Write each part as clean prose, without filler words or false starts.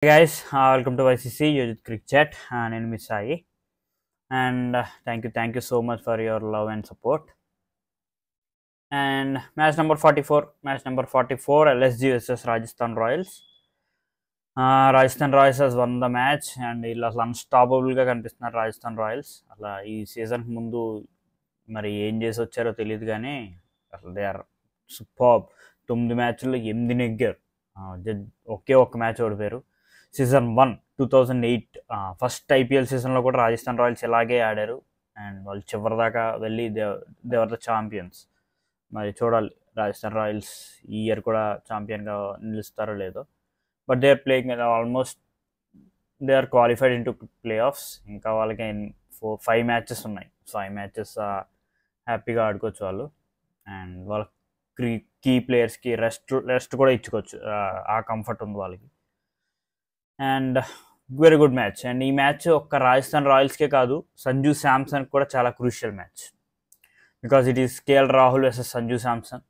Hey guys, welcome to YCC Yojit Cricket Chat. నేను మీ Sai and thank you so much for your love and support. And match number 44 LSG versus Rajasthan Royals. Rajasthan Royals has won the match and వీళ్ళు అసలు అన్స్టాపబుల్గా కనిపిస్తున్నారు Rajasthan Royals. అలా ఈ సీజన్కి ముందు మరి ఏం చేసి వచ్చారో తెలియదు కానీ అసలు దే ఆర్ సూపర్బ్. 9 మ్యాచ్ల్లో 8 నెగ్గారు. ఒకే ఒక్క మ్యాచ్ ఓడిపోయారు. సీజన్ 1 2008 ఫస్ట్ IPL సీజన్లో కూడా రాజస్థాన్ రాయల్స్ ఇలాగే ఆడారు అండ్ వాళ్ళు చివరి దాకా వెళ్ళి దేవర్ ద ఛాంపియన్స్. మరి చూడాలి రాజస్థాన్ రాయల్స్ ఈ ఇయర్ కూడా ఛాంపియన్గా నిలుస్తారో లేదో. But they are playing almost they are qualified into playoffs. ఇంకా వాళ్ళకి 5 మ్యాచెస్ ఉన్నాయి. 5 మ్యాచెస్ హ్యాపీగా ఆడుకోవచ్చు వాళ్ళు అండ్ వాళ్ళ కీ ప్లేయర్స్కి రెస్ట్ కూడా ఇచ్చుకోవచ్చు. ఆ కంఫర్ట్ ఉంది వాళ్ళకి. And very good match. అండ్ ఈ మ్యాచ్ ఒక్క రాజస్థాన్ రాయల్స్కే కాదు, సంజు శాంసన్ కూడా చాలా crucial match. Because it is KL Rahul versus Sanju Samson.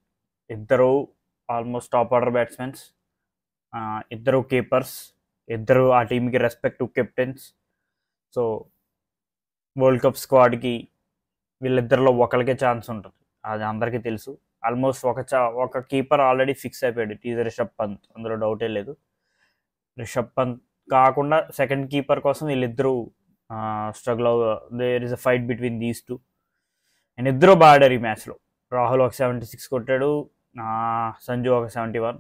ఇద్దరు ఆల్మోస్ట్ టాప్ ఆర్డర్ బ్యాట్స్మెన్స్, ఇద్దరు కీపర్స్, ఇద్దరు ఆ టీంకి respective captains. So world cup స్క్వాడ్కి వీళ్ళిద్దరిలో ఒకరికే ఛాన్స్ ఉంటుంది, అది అందరికీ తెలుసు. ఆల్మోస్ట్ ఒక కీపర్ ఆల్రెడీ ఫిక్స్ అయిపోయాడు, ఇట్ ఈజ్ రిషబ్ పంత్, అందులో డౌటే లేదు. రిషబ్ పంత్ కాకుండా సెకండ్ కీపర్ కోసం వీళ్ళిద్దరూ struggle there is a fight between these two. And ఇద్దరు బాగా ఆడారు ఈ మ్యాచ్లో. రాహుల్ ఒక 76 కొట్టాడు, సంజు ఒక 71.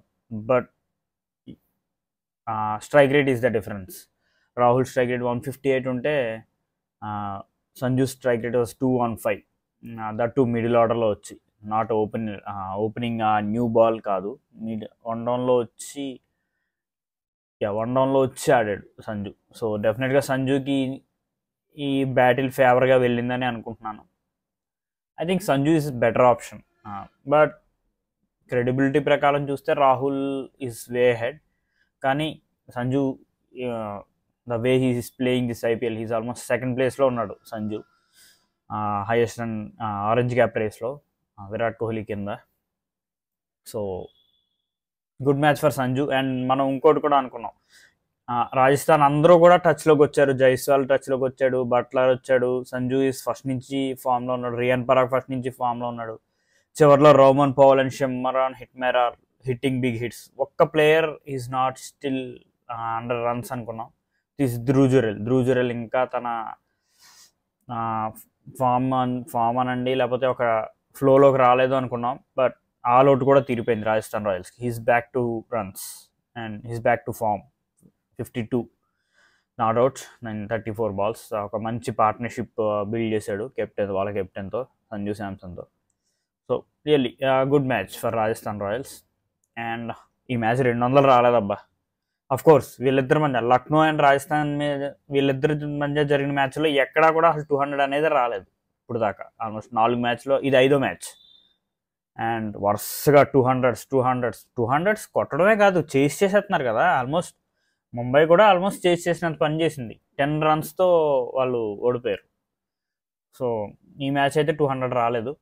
But strike rate is the difference. Rahul strike rate 158 ఉంటే Sanju strike rate was 215. That two middle ఆర్డర్లో వచ్చి, నాట్ ఓపెనింగ్ న్యూ బాల్ కాదు, వన్ డౌన్లో వచ్చి ఆడాడు సంజు. సో డెఫినెట్గా సంజుకి ఈ బ్యాటిల్ ఫేవర్గా వెళ్ళిందని అనుకుంటున్నాను. I think Sanju is better option. But credibility ప్రకారం చూస్తే రాహుల్ ఈజ్ వే హెడ్. కానీ Sanju the way he is playing this IPL, he's almost second ప్లేస్లో ఉన్నాడు Sanju, highest run orange cap రేస్లో విరాట్ కోహ్లీ కింద. So good match for Sanju. And మనం ఇంకోటి కూడా అనుకున్నాం, రాజస్థాన్ అందరూ కూడా టచ్లోకి వచ్చారు. జైస్వాల్ టచ్లోకి వచ్చాడు, బట్లర్ వచ్చాడు, సంజు ఈజ్ ఫస్ట్ నుంచి ఫామ్లో ఉన్నాడు, రియాన్ పరాగ్ ఫస్ట్ నుంచి ఫామ్లో ఉన్నాడు. చివరిలో Rovman Powell and Shimron Hetmyer hitting big hits. ఒక్క player is not still under runs అనుకున్నాం, ఈజ్ ధ్రువ్ జురెల్ ఇంకా తన ఫామ్ అనండి లేకపోతే ఒక ఫ్లోలోకి రాలేదు అనుకున్నాం. బట్ ఆల్ అవుట్ కూడా తీరిపోయింది రాజస్థాన్ రాయల్స్కి. He's back to runs and he's back to form. 52 not out, 34 balls. ఒక మంచి పార్ట్నర్షిప్ బిల్డ్ చేశాడు వాళ్ళ కెప్టెన్తో, సంజు శాంసన్తో. So really good match for Rajasthan Royals. And ఈ మ్యాచ్ 200 రాలేదబ్బా. అఫ్ కోర్స్ వీళ్ళిద్దరి మధ్య, లక్నో అండ్ రాజస్థాన్ మీద వీళ్ళిద్దరి మధ్య జరిగిన మ్యాచ్లో ఎక్కడా కూడా అసలు 200 అనేది రాలేదు ఇప్పుడు దాకా. ఆల్మోస్ట్ 4 మ్యాచ్లో ఇది 5వ మ్యాచ్. అండ్ వరుసగా 200s కొట్టడమే కాదు, చేసేస్తున్నారు కదా. ఆల్మోస్ట్ ముంబై కూడా ఆల్మోస్ట్ చేసినంత పని చేసింది. 10 runsతో వాళ్ళు ఓడిపోయారు. సో ఈ మ్యాచ్ అయితే 200 రాలేదు.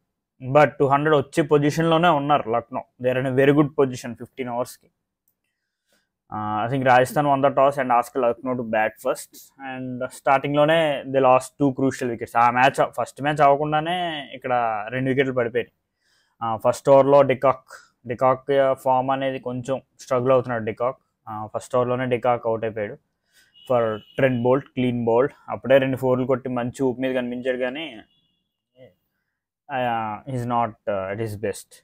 బట్ 200 వచ్చే పొజిషన్లోనే ఉన్నారు Lucknow. They are in very good position 15 ఓవర్స్కి. I think Rajasthan won the toss and ask Lucknow to bat first. And స్టార్టింగ్లోనే దే లాస్ట్ 2 crucial wickets. ఆ మ్యాచ్ ఫస్ట్ మ్యాచ్ అవ్వకుండానే ఇక్కడ 2 వికెట్లు పడిపోయాయి. ఫస్ట్ ఓవర్లో డికాక్ ఫామ్ అనేది కొంచెం స్ట్రగుల్ అవుతున్నాడు డికాక్. ఫస్ట్ ఓవర్లోనే డికాక్ అవుట్ అయిపోయాడు for Trent Boult, clean bowled. అప్పుడే 2 4లు కొట్టి మంచి ఊపు మీద కనిపించాడు కానీ is not at his best.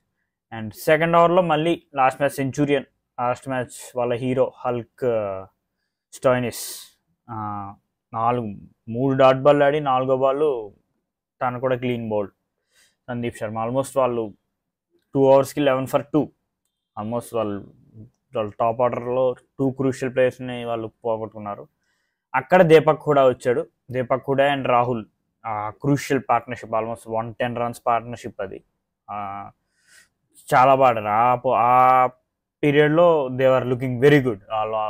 And second ఓవర్లో మళ్ళీ last match centurion, last match వాళ్ళ hero Hulk Stoinis 3 dot ball ఆడి 4వ బాల్ తను కూడా clean bowled. Sandeep Sharma almost వాళ్ళు 2 ఓవర్స్కి 11 for 2. ఆల్మోస్ట్ వాళ్ళు టాప్ ఆర్డర్లో 2 crucial ప్లేయర్స్ని వాళ్ళు పోగొట్టుకున్నారు. అక్కడ దీపక్ హుడా వచ్చాడు. Deepak Hooda and Rahul crucial partnership, almost 110 runs partnership అది. చాలా బాడారు ఆ పీరియడ్లో. They are looking very good. వాళ్ళు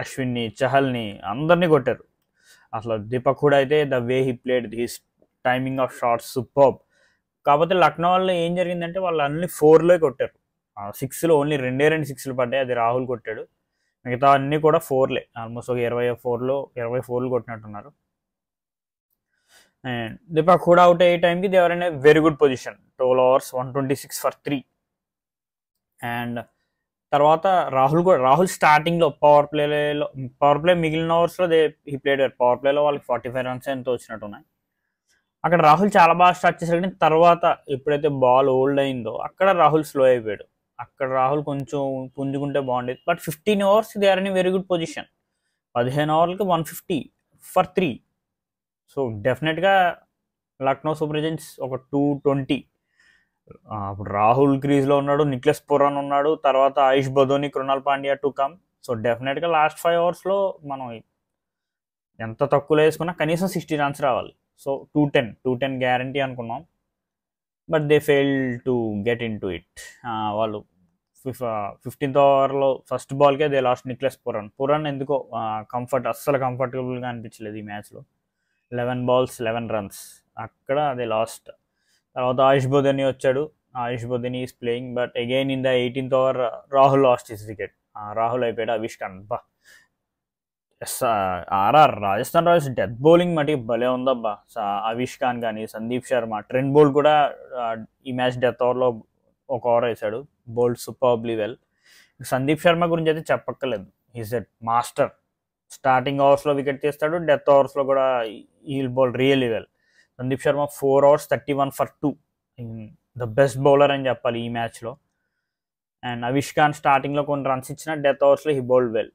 అశ్విన్ని, చహల్ని అందరినీ కొట్టారు. అసలు దీపక్ హుడా అయితే the way he played, his timing of shots superb. కాకపోతే లక్నో వాళ్ళు ఏం జరిగిందంటే వాళ్ళు అన్ని 4లో కొట్టారు. 6లో ఓన్లీ 2 6లు పడ్డాయి, అది రాహుల్ కొట్టాడు. మిగతా అన్నీ కూడా 4లే, ఆల్మోస్ట్ ఒక 24 కొట్టినట్టున్నారు. అండ్ దీపక్ హుడా అవుట్ అయ్యే టైంకి they were in a very good position, 12 overs 126 for 3. And తర్వాత రాహుల్ స్టార్టింగ్లో పవర్ ప్లే మిగిలిన ఓవర్స్లో హీ ప్లేడ్ పవర్ ప్లేలో వాళ్ళకి 45 runs ఎంతో వచ్చినట్టున్నాయి. అక్కడ రాహుల్ చాలా బాగా స్టార్ట్ చేశాడు, కానీ తర్వాత ఎప్పుడైతే బాల్ ఓల్డ్ అయిందో అక్కడ రాహుల్ స్లో అయిపోయాడు. అక్కడ రాహుల్ కొంచెం పుంజుకుంటే బాగుండేది. But 15 overs they are in very good position. 15 ఓవర్లకి 150 for 3. సో డెఫినెట్గా లక్నో సూపర్ జైంట్స్ ఒక 220. అప్పుడు రాహుల్ క్రీజ్లో ఉన్నాడు, నిక్లెస్ పురాన్ ఉన్నాడు, తర్వాత Ayush Badoni, Krunal Pandya to come. So డెఫినెట్గా లాస్ట్ 5 ఓవర్స్లో మనం ఎంత తక్కువలో వేసుకున్నా కనీసం 60 runs రావాలి. సో 210 గ్యారంటీ అనుకున్నాం. But they fail to get into it. వాళ్ళు 15th ఓవర్లో ఫస్ట్ బాల్కే దే లాస్ట్ నిక్లెస్ పురాన్ ఎందుకో అస్సలు కంఫర్టబుల్గా అనిపించలేదు ఈ మ్యాచ్లో. 11 balls 11 runs, అక్కడ దే లాస్ట్. తర్వాత ఆయుష్ బోధని వచ్చాడు. Ayush Badoni is playing, but again in the 18th over Rahul lost his wicket. Rahul అయిపోయాడు. అవిష్కాన్ రాజస్థాన్ రాయల్స్ డెత్ బౌలింగ్ మటుకు భలే ఉందబ్బా. అవిష్కాన్ కానీ, సందీప్ శర్మ, ట్రెంట్ బోల్ట్ కూడా ఈ మ్యాచ్ డెత్ ఓవర్లో ఒక ఓవర్ వేశాడు, bowled superbly well. Sandeep Sharma గురించి అయితే చెప్పక్కర్లేదు, హీస్ ఎ మాస్టర్. స్టార్టింగ్ ఓవర్స్లో వికెట్ తీస్తాడు, డెత్ ఓవర్స్లో కూడా he'll bowl really well. Sandeep Sharma 4 overs 31 for 2, the best bowler అని చెప్పాలి ఈ మ్యాచ్లో. అండ్ అవిష్కాన్ స్టార్టింగ్లో కొన్ని రన్స్ ఇచ్చిన, డెత్ ఓవర్స్లో హీ బౌల్డ్ వెల్.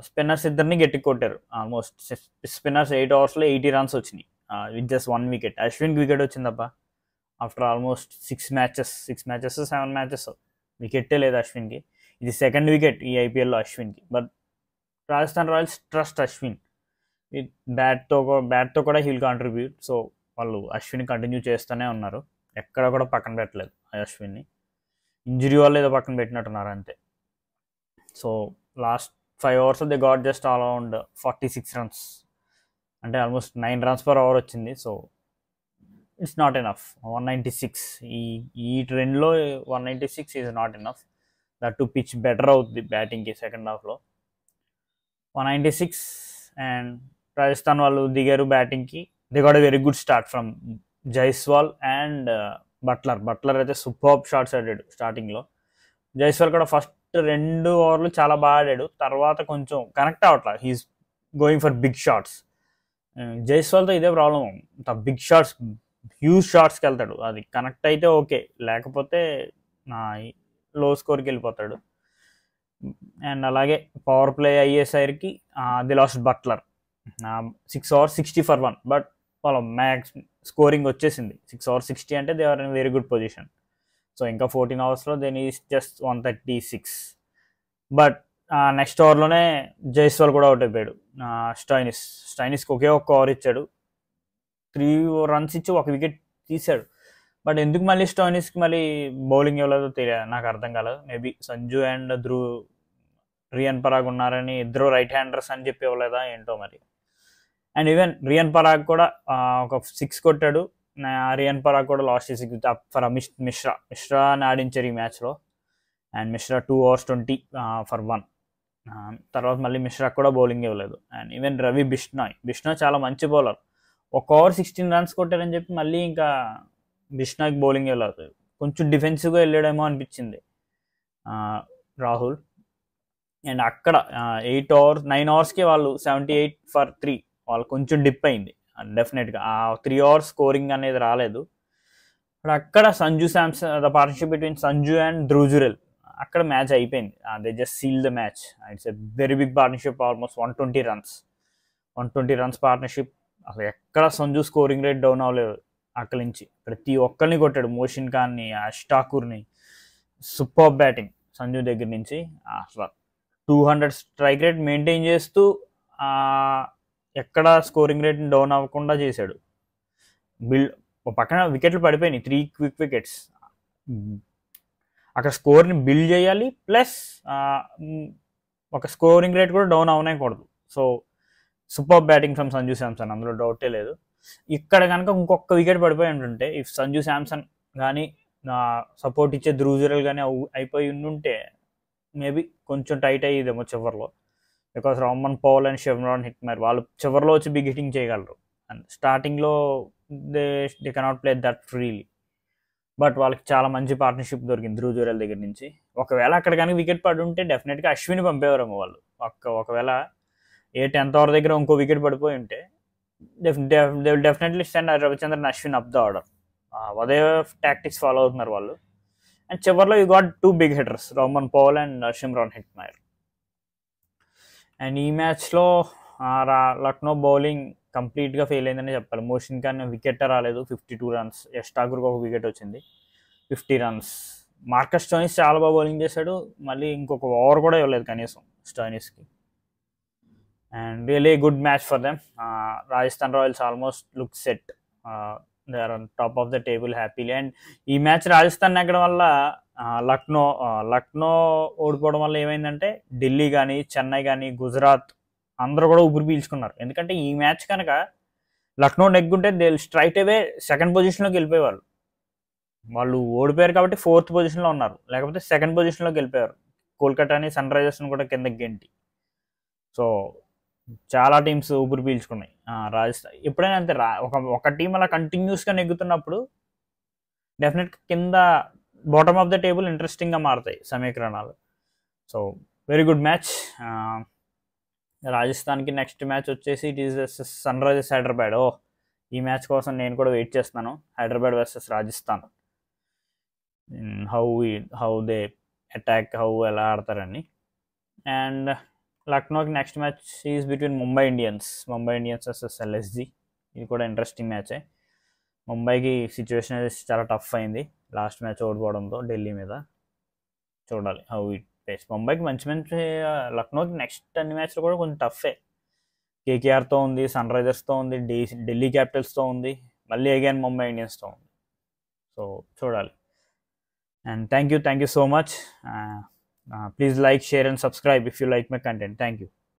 స్పిన్నర్స్ ఇద్దరిని గట్టి కొట్టారు. ఆల్మోస్ట్ స్పిన్నర్స్ 8 oversలో 80 runs వచ్చినాయి విత్ జస్ట్ 1 wicket. అశ్విన్కి వికెట్ వచ్చిందబ్బా ఆఫ్టర్ ఆల్మోస్ట్ 6 matches 7 matches వికెట్టే లేదు అశ్విన్కి. ఇది సెకండ్ వికెట్ ఈ ఐపీఎల్లో అశ్విన్కి. But Rajasthan Royals trust Ashwin. బ్యాట్తో కూడా హీల్ కాంట్రిబ్యూట్. సో వాళ్ళు అశ్విన్ కంటిన్యూ చేస్తూనే ఉన్నారు, ఎక్కడ కూడా పక్కన పెట్టలేదు అశ్విన్ని. ఇంజరీ వల్ల ఏదో పక్కన పెట్టినట్టున్నారు అంతే. So last 5 overs they got just around 46 runs, అంటే ఆల్మోస్ట్ 9 runs per over వచ్చింది. So it's not enough. 196 ఈ ట్రెండ్లో 196 is not enough. That to pitch better అవుతుంది బ్యాటింగ్కి సెకండ్ హాఫ్లో. 196 అండ్ రాజస్థాన్ వాళ్ళు దిగారు బ్యాటింగ్కి. They got a very good start from Jaiswal and Buttler అయితే సూపర్బ్ షాట్స్ ఆడాడు స్టార్టింగ్లో. జైస్వాల్ కూడా ఫస్ట్ 2 ఓవర్లు చాలా బాగా ఆడాడు, తర్వాత కొంచెం కనెక్ట్ అవ్వట్లా. He's going for big shots. జైస్వాల్తో ఇదే ప్రాబ్లం, బిగ్ షాట్స్ హ్యూజ్ షాట్స్కి వెళ్తాడు. అది కనెక్ట్ అయితే ఓకే, లేకపోతే లో స్కోర్కి వెళ్ళిపోతాడు. అండ్ అలాగే పవర్ ప్లే అయ్యేసరికి the last Buttler 6 overs 60 for 1. But వాళ్ళ మ్యాక్స్ స్కోరింగ్ వచ్చేసింది 6 overs 60 అంటే they are in very good position. So ఇంకా 14 oversలో then is just 136. But next ఓవర్లోనే జైస్వాల్ కూడా అవుట్ అయిపోయాడు. స్టైనిస్కి ఒకే ఒక్క ఓవర్ ఇచ్చాడు, 3 runs ఇచ్చి 1 wicket తీశాడు. బట్ ఎందుకు మళ్ళీ స్టోయినిస్కి మళ్ళీ బౌలింగ్ ఇవ్వలేదో నాకు అర్థం కాలేదు. మేబీ సంజు అండ్ రియన్ పరాగ్ ఉన్నారని, ఇద్దరు రైట్ హ్యాండర్స్ అని చెప్పి ఇవ్వలేదా ఏంటో మరి. అండ్ ఈవెన్ రియన్ పరాగ్ కూడా ఒక 6 కొట్టాడు. రియన్ పరాగ్ కూడా లాస్ట్ 6 ఫర్ మిశ్రాని ఆడించారు ఈ మ్యాచ్లో. And Mishra 2 overs 20 for 1. తర్వాత మళ్ళీ మిశ్రాకి కూడా బౌలింగ్ ఇవ్వలేదు. అండ్ ఈవెన్ రవి బిష్నాయ్ చాలా మంచి బౌలర్. 1 over 16 runs కొట్టారని చెప్పి మళ్ళీ ఇంకా బిష్నాయ్కి బౌలింగ్ ఇవ్వలేదు. కొంచెం డిఫెన్సివ్గా వెళ్ళాడేమో అనిపించింది రాహుల్. అండ్ అక్కడ 9 oversకి వాళ్ళు 78 for 3, వాళ్ళు కొంచెం డిప్ అయింది డెఫినెట్గా. 3 overs స్కోరింగ్ అనేది రాలేదు. బట్ అక్కడ Sanju Samson, the partnership between Sanju and Dhruv, అక్కడ మ్యాచ్ అయిపోయింది. They just seal the match. It's a very big partnership, almost 120 runs partnership. అసలు ఎక్కడ సంజు స్కోరింగ్ రేట్ డౌన్ అవ్వలేదు. అక్కడి నుంచి ప్రతి ఒక్కరిని కొట్టాడు, మోషిన్ ఖాన్ని, ఠాకూర్ని. సూపర్ బ్యాటింగ్ సంజు దగ్గర నుంచి. అసలు 200 స్ట్రైక్ రేట్ మెయింటైన్ చేస్తూ ఎక్కడ స్కోరింగ్ రేట్ని డౌన్ అవ్వకుండా చేశాడు. పక్కన వికెట్లు పడిపోయినాయి, 3 quick wickets. అక్కడ స్కోర్ని బిల్డ్ చేయాలి, ప్లస్ ఒక స్కోరింగ్ రేట్ కూడా డౌన్ అవనేకూడదు. So super batting from Sanju Samson, అందులో డౌటే లేదు. ఇక్కడ కనుక ఇంకొక వికెట్ పడిపోయి ఉంటుంటే, ఇఫ్ సంజు శాంసన్ కానీ సపోర్ట్ ఇచ్చే ధ్రువ్ కానీ అయిపోయి ఉండుంటే మేబీ కొంచెం టైట్ అయ్యేదేమో చివరిలో, బికాస్ రామన్ పౌల్ అండ్ షెవ్రాన్ హిట్మర్ వాళ్ళు చివరిలో వచ్చి బిగ్ హిట్టింగ్ చేయగలరు, అండ్ స్టార్టింగ్లో they they cannot play that freely. But వాళ్ళకి చాలా మంచి పార్ట్నర్షిప్ దొరికింది ధ్రువ్ జురెల్ దగ్గర నుంచి. ఒకవేళ అక్కడ కానీ వికెట్ పడి ఉంటే డెఫినెట్గా అశ్విని పంపేవారేమో వాళ్ళు. ఒకవేళ 10th ఓవర్ దగ్గర ఇంకో వికెట్ పడిపోయి ఉంటే they will definitely stand Ravichandran Ashwin up the order. అదే టాక్టిక్స్ ఫాలో అవుతున్నారు వాళ్ళు. అండ్ చివరిలో you got 2 big hitters, Rovman Powell and Shimron Hetmyer. And ఈ మ్యాచ్లో లక్నో బౌలింగ్ కంప్లీట్గా ఫెయిల్ అయిందని చెప్పాలి. మోషన్ ఖాన్ వికెట్ రాలేదు, 52 రన్స్. యష్ ఠాకూర్కి ఒక వికెట్ వచ్చింది, 50 రన్స్. మార్కస్ స్టోయినిస్ చాలా బాగా బౌలింగ్ చేశాడు, మళ్ళీ ఇంకొక ఓవర్ కూడా ఇవ్వలేదు కనీసం స్టోయినిస్కి. And really good match for them. Rajasthan Royals almost look set, they are on top of the table happily. And ఈ మ్యాచ్ రాజస్థాన్ నెగ్గడం వల్ల లక్నో ఓడిపోవడం వల్ల ఏమైందంటే ఢిల్లీ కానీ, చెన్నై కానీ, గుజరాత్ అందరూ కూడా ఊపిరి పీల్చుకున్నారు. ఎందుకంటే ఈ మ్యాచ్ కనుక లక్నో నెగ్గుంటే దే స్ట్రైట్ అవే సెకండ్ పొజిషన్లోకి వెళ్ళిపోయేవాళ్ళు. వాళ్ళు ఓడిపోయారు కాబట్టి 4th పొజిషన్లో ఉన్నారు, లేకపోతే సెకండ్ పొజిషన్లోకి వెళ్ళిపోయారు. కోల్కతాని, సన్ రైజర్స్ని కూడా కిందకి గెంటి. సో చాలా టీమ్స్ ఊపిరి పీల్చుకున్నాయి. రాజస్థాన్ ఎప్పుడైనా అంతే, ఒక టీం అలా కంటిన్యూస్గా నెగ్గుతున్నప్పుడు డెఫినెట్గా కింద బాటమ్ ఆఫ్ ద టేబుల్ ఇంట్రెస్టింగ్గా మారుతాయి సమీకరణాలు. So very good match. రాజస్థాన్కి నెక్స్ట్ మ్యాచ్ వచ్చేసి it is Sun Risers Hyderabad. ఈ మ్యాచ్ కోసం నేను కూడా వెయిట్ చేస్తున్నాను. Hyderabad versus Rajasthan, how they attack, ఎలా ఆడతారని. అండ్ లక్నోకి next match is between Mumbai Indians versus LSG. ఇది కూడా ఇంట్రెస్టింగ్ మ్యాచే. ముంబైకి సిచ్యువేషన్ అనేది చాలా టఫ్ అయింది లాస్ట్ మ్యాచ్ ఓడిపోవడంతో ఢిల్లీ మీద. చూడాలి హౌ ఇట్ పేస్. ముంబైకి మంచి లక్నోకి నెక్స్ట్ అన్ని మ్యాచ్లు కూడా కొంచెం టఫే. కేకేఆర్తో ఉంది, సన్ రైజర్స్తో ఉంది, ఢిల్లీ క్యాపిటల్స్తో ఉంది, మళ్ళీ అగైన్ ముంబై ఇండియన్స్తో ఉంది. సో చూడాలి. And thank you so much. Please like, share and subscribe if you like my content. Thank you.